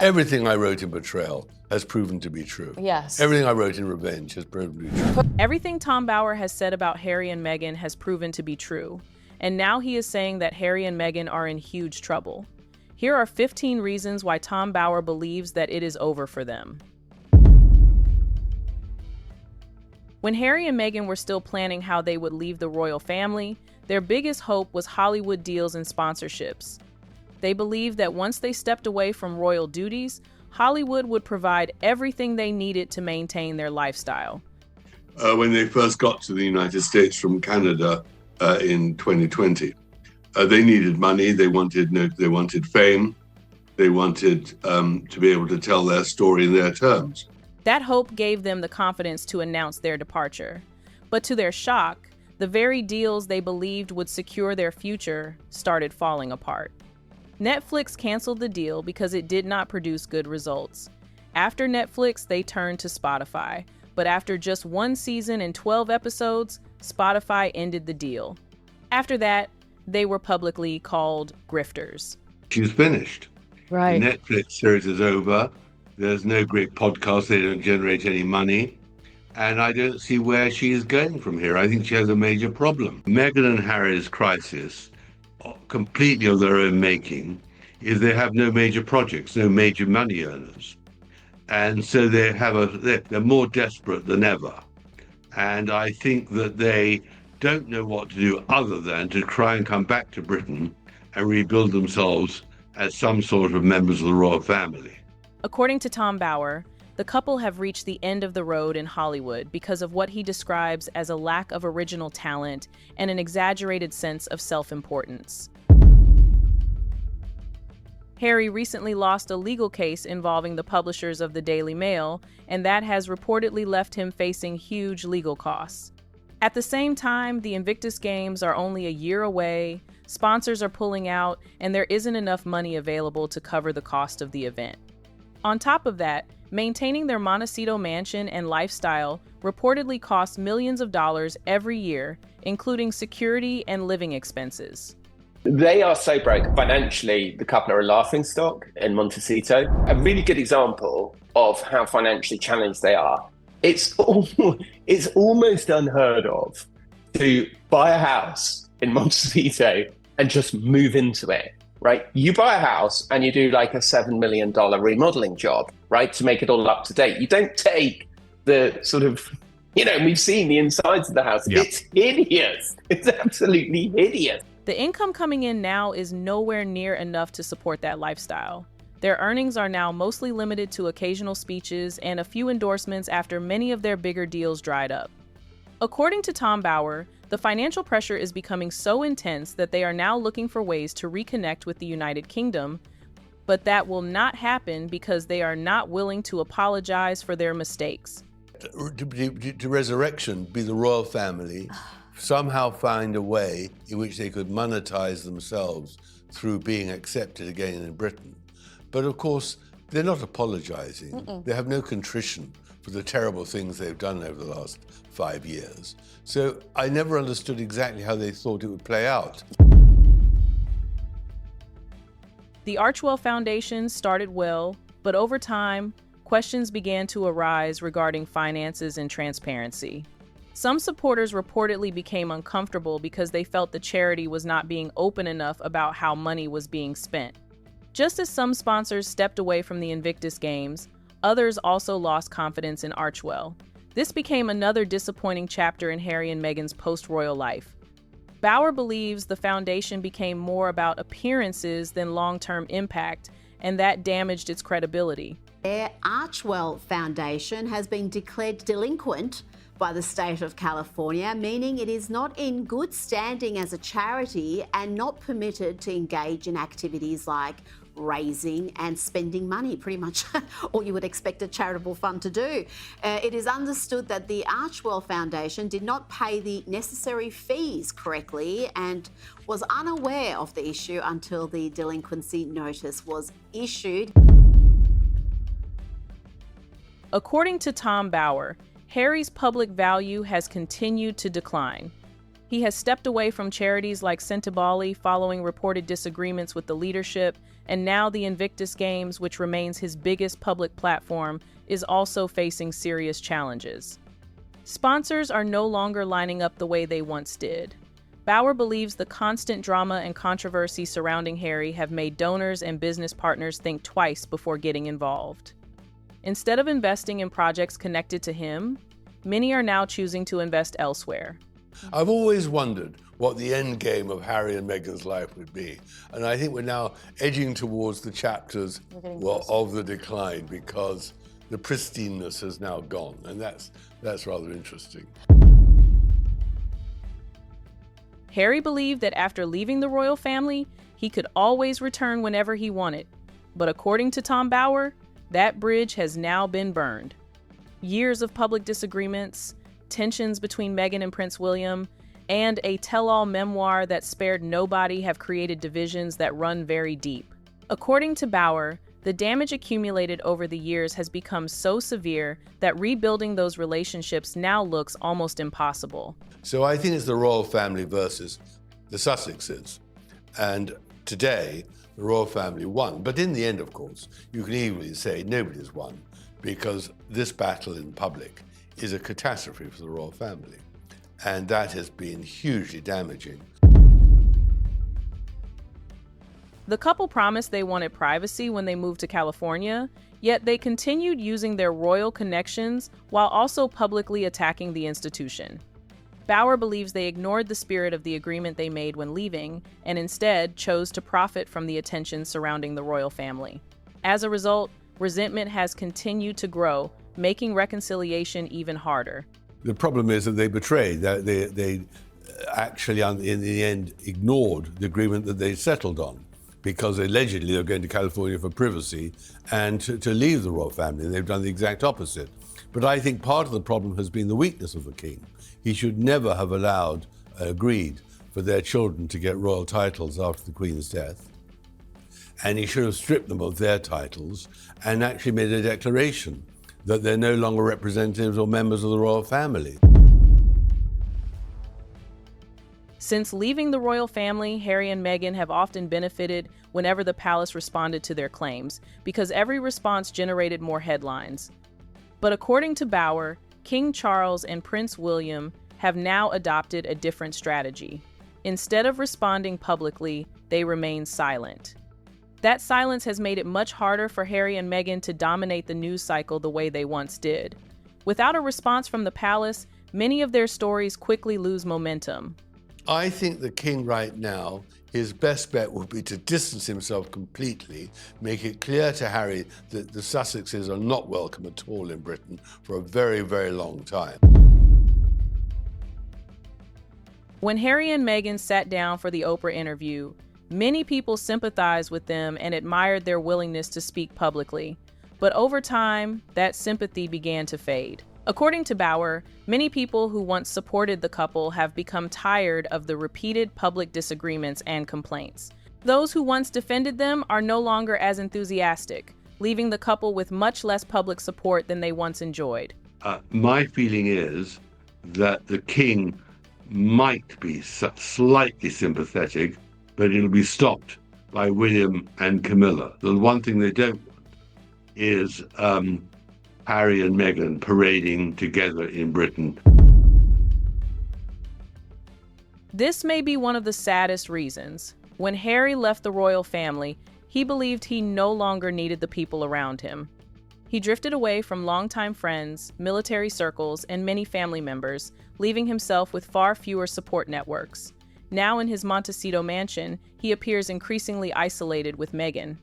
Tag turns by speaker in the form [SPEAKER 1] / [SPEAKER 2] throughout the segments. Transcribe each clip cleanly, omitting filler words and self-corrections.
[SPEAKER 1] Everything I wrote in Betrayal has proven to be true.
[SPEAKER 2] Yes.
[SPEAKER 1] Everything I wrote in Revenge has proven to be true.
[SPEAKER 3] Everything Tom Bower has said about Harry and Meghan has proven to be true. And now he is saying that Harry and Meghan are in huge trouble. Here are 15 reasons why Tom Bower believes that it is over for them. When Harry and Meghan were still planning how they would leave the royal family, their biggest hope was Hollywood deals and sponsorships. They believed that once they stepped away from royal duties, Hollywood would provide everything they needed to maintain their lifestyle.
[SPEAKER 1] When they first got to the United States from Canada in 2020, they needed money, they wanted fame, they wanted to be able to tell their story in their terms.
[SPEAKER 3] That hope gave them the confidence to announce their departure. But to their shock, the very deals they believed would secure their future started falling apart. Netflix canceled the deal because it did not produce good results. After Netflix, they turned to Spotify. But after just one season and 12 episodes, Spotify ended the deal. After that, they were publicly called grifters.
[SPEAKER 1] She's finished.
[SPEAKER 2] Right.
[SPEAKER 1] The Netflix series is over. There's no great podcast. They don't generate any money. And I don't see where she is going from here. I think she has a major problem. Meghan and Harry's crisis, completely of their own making, is they have no major projects, no major money earners. And so they're more desperate than ever. And I think that they don't know what to do other than to try and come back to Britain and rebuild themselves as some sort of members of the royal family.
[SPEAKER 3] According to Tom Bower, the couple have reached the end of the road in Hollywood because of what he describes as a lack of original talent and an exaggerated sense of self-importance. Harry recently lost a legal case involving the publishers of the Daily Mail, and that has reportedly left him facing huge legal costs. At the same time, the Invictus Games are only a year away, sponsors are pulling out, and there isn't enough money available to cover the cost of the event. On top of that, maintaining their Montecito mansion and lifestyle reportedly costs millions of dollars every year, including security and living expenses.
[SPEAKER 4] They are so broke financially. The couple are a laughingstock in Montecito. A really good example of how financially challenged they are. It's almost unheard of to buy a house in Montecito and just move into it, right? You buy a house and you do like a $7 million remodeling job, right? To make it all up to date. You don't take the sort of, we've seen the insides of the house. Yeah. It's hideous. It's absolutely hideous.
[SPEAKER 3] The income coming in now is nowhere near enough to support that lifestyle. Their earnings are now mostly limited to occasional speeches and a few endorsements after many of their bigger deals dried up. According to Tom Bower, the financial pressure is becoming so intense that they are now looking for ways to reconnect with the United Kingdom, but that will not happen because they are not willing to apologize for their mistakes.
[SPEAKER 1] To resurrection, be the royal family, somehow find a way in which they could monetize themselves through being accepted again in Britain. But of course, they're not apologizing. They have no contrition for the terrible things they've done over the last 5 years. So I never understood exactly how they thought it would play out.
[SPEAKER 3] The Archewell Foundation started well, but over time, questions began to arise regarding finances and transparency. Some supporters reportedly became uncomfortable because they felt the charity was not being open enough about how money was being spent. Just as some sponsors stepped away from the Invictus Games, others also lost confidence in Archewell. This became another disappointing chapter in Harry and Meghan's post-royal life. Bower believes the foundation became more about appearances than long-term impact, and that damaged its credibility.
[SPEAKER 5] Their Archewell Foundation has been declared delinquent by the state of California, meaning it is not in good standing as a charity and not permitted to engage in activities like raising and spending money, pretty much all you would expect a charitable fund to do. It is understood that the Archewell Foundation did not pay the necessary fees correctly and was unaware of the issue until the delinquency notice was issued.
[SPEAKER 3] According to Tom Bower, Harry's public value has continued to decline. He has stepped away from charities like Sympathy following reported disagreements with the leadership, and now the Invictus Games, which remains his biggest public platform, is also facing serious challenges. Sponsors are no longer lining up the way they once did. Bauer believes the constant drama and controversy surrounding Harry have made donors and business partners think twice before getting involved. Instead of investing in projects connected to him, many are now choosing to invest elsewhere.
[SPEAKER 1] I've always wondered what the end game of Harry and Meghan's life would be. And I think we're now edging towards the chapters of the decline, because the pristineness has now gone. And that's rather interesting.
[SPEAKER 3] Harry believed that after leaving the royal family, he could always return whenever he wanted. But according to Tom Bauer, that bridge has now been burned. Years of public disagreements, tensions between Meghan and Prince William, and a tell-all memoir that spared nobody have created divisions that run very deep. According to Bauer, the damage accumulated over the years has become so severe that rebuilding those relationships now looks almost impossible.
[SPEAKER 1] So I think it's the royal family versus the Sussexes. And today, the royal family won. But in the end, of course, you can easily say nobody's won, because this battle in public is a catastrophe for the royal family. And that has been hugely damaging.
[SPEAKER 3] The couple promised they wanted privacy when they moved to California, yet they continued using their royal connections while also publicly attacking the institution. Bauer believes they ignored the spirit of the agreement they made when leaving, and instead chose to profit from the attention surrounding the royal family. As a result, resentment has continued to grow, making reconciliation even harder.
[SPEAKER 1] The problem is that they betrayed, that they actually, in the end, ignored the agreement that they settled on, because allegedly they're going to California for privacy and to leave the royal family. They've done the exact opposite. But I think part of the problem has been the weakness of the king. He should never have agreed for their children to get royal titles after the Queen's death. And he should have stripped them of their titles and actually made a declaration that they're no longer representatives or members of the royal family.
[SPEAKER 3] Since leaving the royal family, Harry and Meghan have often benefited whenever the palace responded to their claims, because every response generated more headlines. But according to Bauer, King Charles and Prince William have now adopted a different strategy. Instead of responding publicly, they remain silent. That silence has made it much harder for Harry and Meghan to dominate the news cycle the way they once did. Without a response from the palace, many of their stories quickly lose momentum.
[SPEAKER 1] I think the king right now, his best bet would be to distance himself completely, make it clear to Harry that the Sussexes are not welcome at all in Britain for a very, very long time.
[SPEAKER 3] When Harry and Meghan sat down for the Oprah interview, many people sympathized with them and admired their willingness to speak publicly. But over time, that sympathy began to fade. According to Bauer, many people who once supported the couple have become tired of the repeated public disagreements and complaints. Those who once defended them are no longer as enthusiastic, leaving the couple with much less public support than they once enjoyed.
[SPEAKER 1] My feeling is that the king might be slightly sympathetic, but it'll be stopped by William and Camilla. The one thing they don't want is Harry and Meghan parading together in Britain.
[SPEAKER 3] This may be one of the saddest reasons. When Harry left the royal family, he believed he no longer needed the people around him. He drifted away from longtime friends, military circles, and many family members, leaving himself with far fewer support networks. Now in his Montecito mansion, he appears increasingly isolated with Meghan.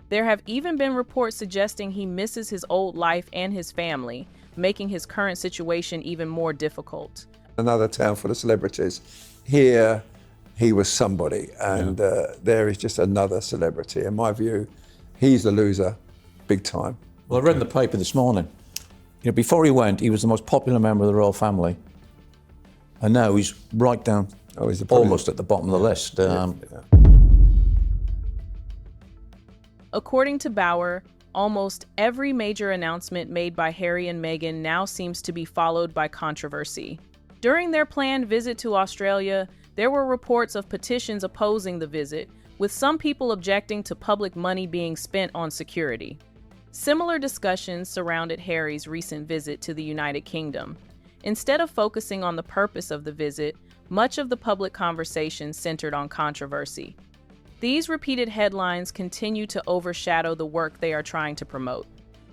[SPEAKER 3] There have even been reports suggesting he misses his old life and his family, making his current situation even more difficult.
[SPEAKER 2] Another town full of celebrities. Here, he was somebody, and there is just another celebrity. In my view, he's the loser, big time.
[SPEAKER 6] Well, I read in the paper this morning, before he went, he was the most popular member of the royal family. And now he's right down, almost at the bottom of the list.
[SPEAKER 3] According to Bauer, almost every major announcement made by Harry and Meghan now seems to be followed by controversy. During their planned visit to Australia, there were reports of petitions opposing the visit, with some people objecting to public money being spent on security. Similar discussions surrounded Harry's recent visit to the United Kingdom. Instead of focusing on the purpose of the visit, much of the public conversation centered on controversy. These repeated headlines continue to overshadow the work they are trying to promote.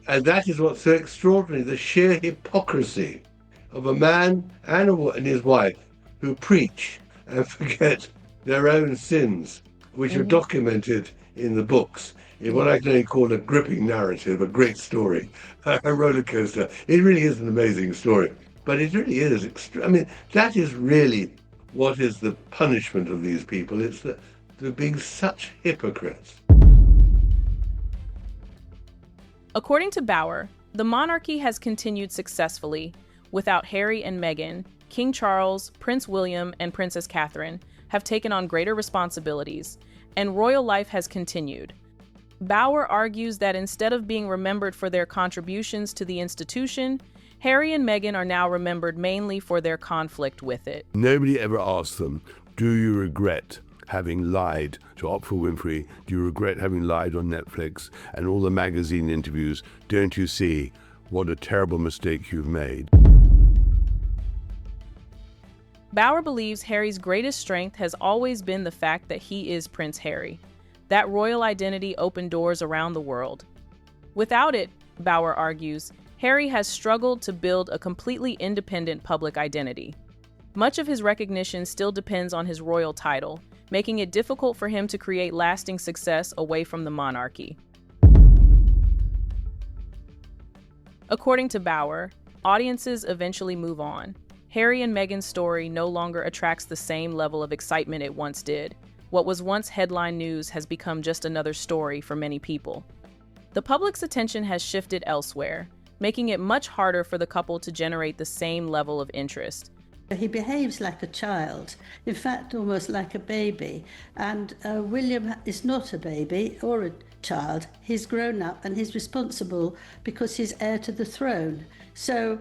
[SPEAKER 1] And that is what's so extraordinary, the sheer hypocrisy of a man and his wife who preach and forget their own sins, which are documented in the books, in what I can only call a gripping narrative, a great story, a roller coaster. It really is an amazing story, but it really is. That is really what is the punishment of these people. It's the being such hypocrites.
[SPEAKER 3] According to Bauer, the monarchy has continued successfully. Without Harry and Meghan, King Charles, Prince William, and Princess Catherine have taken on greater responsibilities, and royal life has continued. Bauer argues that instead of being remembered for their contributions to the institution, Harry and Meghan are now remembered mainly for their conflict with it.
[SPEAKER 7] Nobody ever asks them, do you regret having lied to Oprah Winfrey? Do you regret having lied on Netflix and all the magazine interviews? Don't you see what a terrible mistake you've made?
[SPEAKER 3] Bauer believes Harry's greatest strength has always been the fact that he is Prince Harry. That royal identity opened doors around the world. Without it, Bauer argues, Harry has struggled to build a completely independent public identity. Much of his recognition still depends on his royal title, making it difficult for him to create lasting success away from the monarchy. According to Bauer, audiences eventually move on. Harry and Meghan's story no longer attracts the same level of excitement it once did. What was once headline news has become just another story for many people. The public's attention has shifted elsewhere, making it much harder for the couple to generate the same level of interest.
[SPEAKER 8] He behaves like a child, in fact almost like a baby, and William is not a baby or a child. He's grown up and he's responsible because he's heir to the throne. So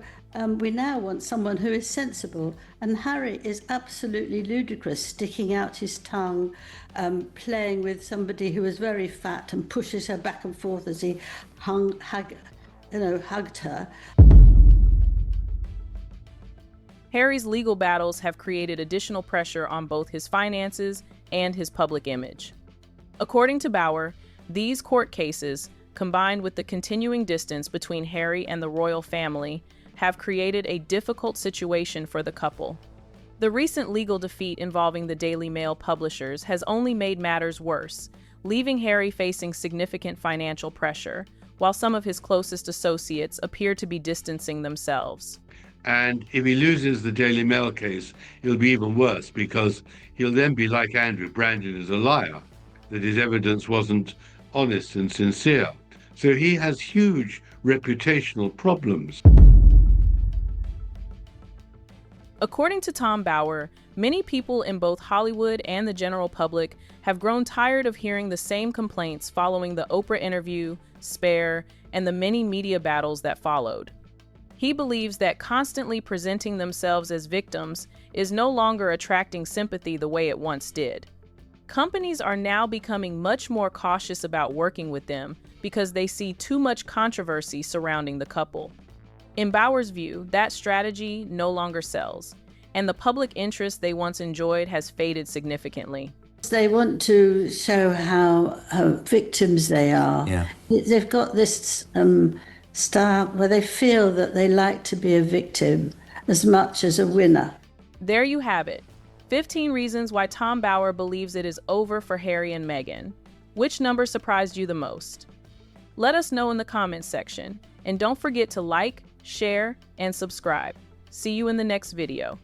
[SPEAKER 8] we now want someone who is sensible, and Harry is absolutely ludicrous, sticking out his tongue, playing with somebody who is very fat and pushes her back and forth as he hugged her.
[SPEAKER 3] Harry's legal battles have created additional pressure on both his finances and his public image. According to Bauer, these court cases, combined with the continuing distance between Harry and the royal family, have created a difficult situation for the couple. The recent legal defeat involving the Daily Mail publishers has only made matters worse, leaving Harry facing significant financial pressure, while some of his closest associates appear to be distancing themselves.
[SPEAKER 1] And if he loses the Daily Mail case, it'll be even worse, because he'll then be like Andrew, branded as a liar, that his evidence wasn't honest and sincere. So he has huge reputational problems.
[SPEAKER 3] According to Tom Bauer, many people in both Hollywood and the general public have grown tired of hearing the same complaints following the Oprah interview, Spare, and the many media battles that followed. He believes that constantly presenting themselves as victims is no longer attracting sympathy the way it once did. Companies are now becoming much more cautious about working with them because they see too much controversy surrounding the couple. In Bauer's view, that strategy no longer sells, and the public interest they once enjoyed has faded significantly.
[SPEAKER 8] They want to show how victims they are.
[SPEAKER 6] Yeah.
[SPEAKER 8] They've got this style where they feel that they like to be a victim as much as a winner.
[SPEAKER 3] There you have it. 15 reasons why Tom Bauer believes it is over for Harry and Meghan. Which number surprised you the most? Let us know in the comments section. And don't forget to like, share, and subscribe. See you in the next video.